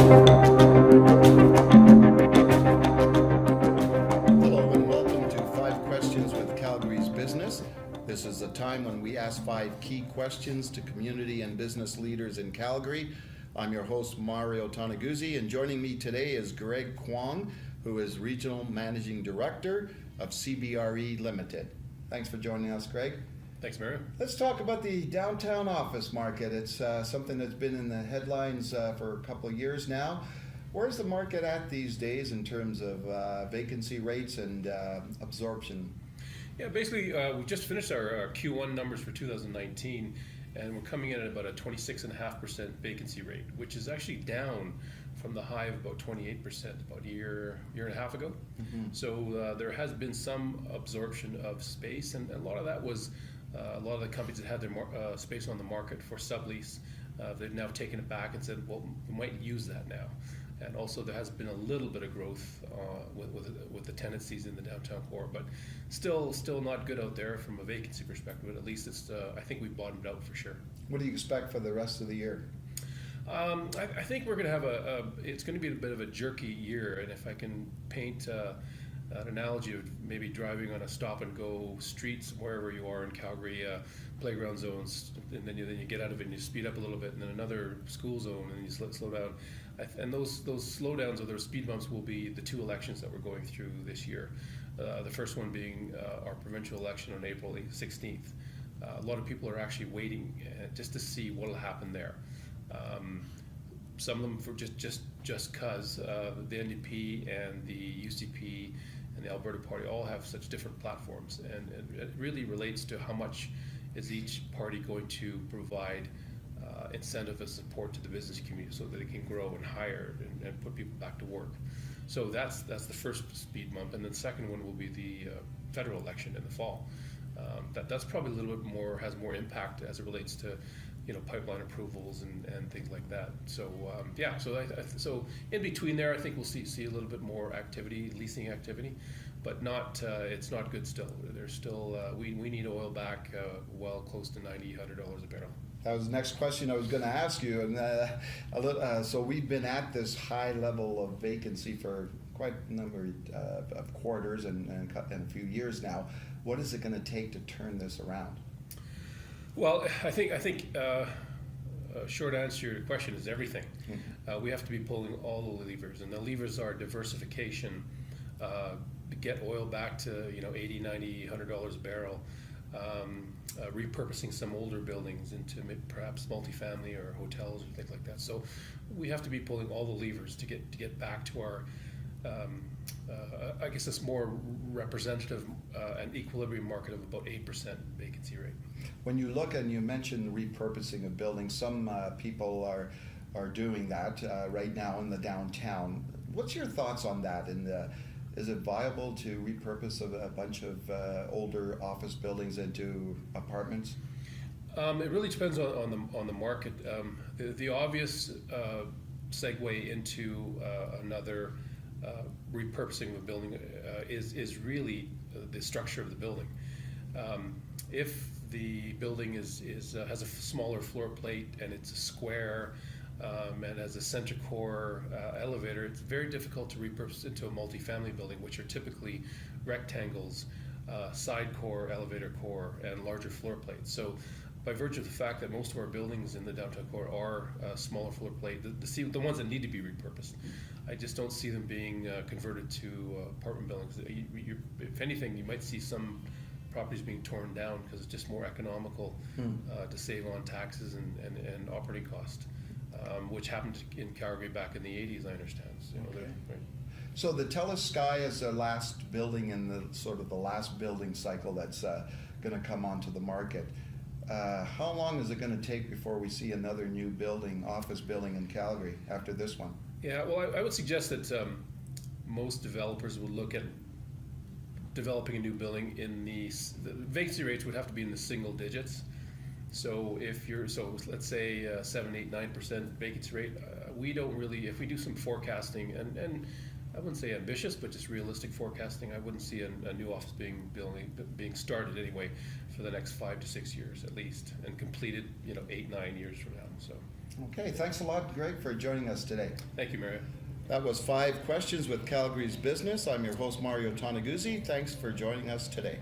Hello and welcome to 5 Questions with Calgary's Business. This is a time when we ask 5 key questions to community and business leaders in Calgary. I'm your host, Mario Tanaguzzi, and joining me today is Greg Kwan, who is Regional Managing Director of CBRE Limited. Thanks for joining us, Greg. Thanks, Mario. Let's talk about the downtown office market. It's something that's been in the headlines for a couple of years now. Where's the market at these days in terms of vacancy rates and absorption? Yeah, basically, we just finished our Q1 numbers for 2019, and we're coming in at about a 26.5% vacancy rate, which is actually down from the high of about 28% about a year and a half ago. Mm-hmm. So there has been some absorption of space, and a lot of that was a lot of the companies that had their space on the market for sublease. They've now taken it back and said, well, we might use that now. And also there has been a little bit of growth with the tenancies in the downtown core, but still not good out there from a vacancy perspective, but at least it's I think we bottomed out for sure. What do you expect for the rest of the year? I think we're going to have it's going to be a bit of a jerky year, and if I can paint an analogy of maybe driving on a stop and go streets wherever you are in Calgary, playground zones, and then you get out of it and you speed up a little bit, and then another school zone and you slow down. And those slowdowns or those speed bumps will be the 2 elections that we're going through this year. The first one being our provincial election on April 16th. A lot of people are actually waiting just to see what will happen there. Some of them for just cause the NDP and the UCP and the Alberta Party all have such different platforms, and it really relates to how much is each party going to provide incentive and support to the business community so that it can grow and hire and put people back to work. So that's the first speed bump, and then the second one will be the federal election in the fall. That's probably a little bit more, has more impact as it relates to pipeline approvals and things like that. So so in between there, I think we'll see a little bit more activity, leasing activity, but not it's not good still. There's still we need oil back well close to $90-$100 a barrel. That was the next question I was going to ask you, and so we've been at this high level of vacancy for quite a number of quarters and a few years now. What is it going to take to turn this around? Well, I think a short answer to your question is everything. Mm-hmm. We have to be pulling all the levers, and the levers are diversification, get oil back to $80, $90, $100 a barrel, repurposing some older buildings into perhaps multifamily or hotels or things like that. So we have to be pulling all the levers to get back to our I guess it's more representative and equilibrium market of about 8% vacancy rate. When you look, and you mentioned repurposing of buildings, some people are doing that right now in the downtown. What's your thoughts on that? And is it viable to repurpose a bunch of older office buildings into apartments? It really depends on the market. The obvious segue into another repurposing of a building is really the structure of the building. If the building has a smaller floor plate and it's a square and has a center core elevator, it's very difficult to repurpose into a multifamily building, which are typically rectangles, side core, elevator core, and larger floor plates. So by virtue of the fact that most of our buildings in the downtown core are smaller floor plate, the ones that need to be repurposed, I just don't see them being converted to apartment buildings. If anything, you might see some properties being torn down because it's just more economical to save on taxes and operating cost, which happened in Calgary back in the 80s, I understand. So, okay. Right. So the TELUS Sky is the last building in the sort of the last building cycle that's going to come onto the market. How long is it going to take before we see another new building, office building in Calgary after this one? Yeah, well, I would suggest that most developers would look at developing a new building in the vacancy rates would have to be in the single digits. So let's say 7, 8, 9% vacancy rate. We don't really, if we do some forecasting and I wouldn't say ambitious, but just realistic forecasting, I wouldn't see a new office being started anyway for the next 5 to 6 years at least, and completed 8, 9 years from now. So Okay, thanks a lot, Greg, for joining us today. Thank you, Mario. That was 5 Questions with Calgary's Business. I'm your host, Mario Toneguzzi. Thanks for joining us today.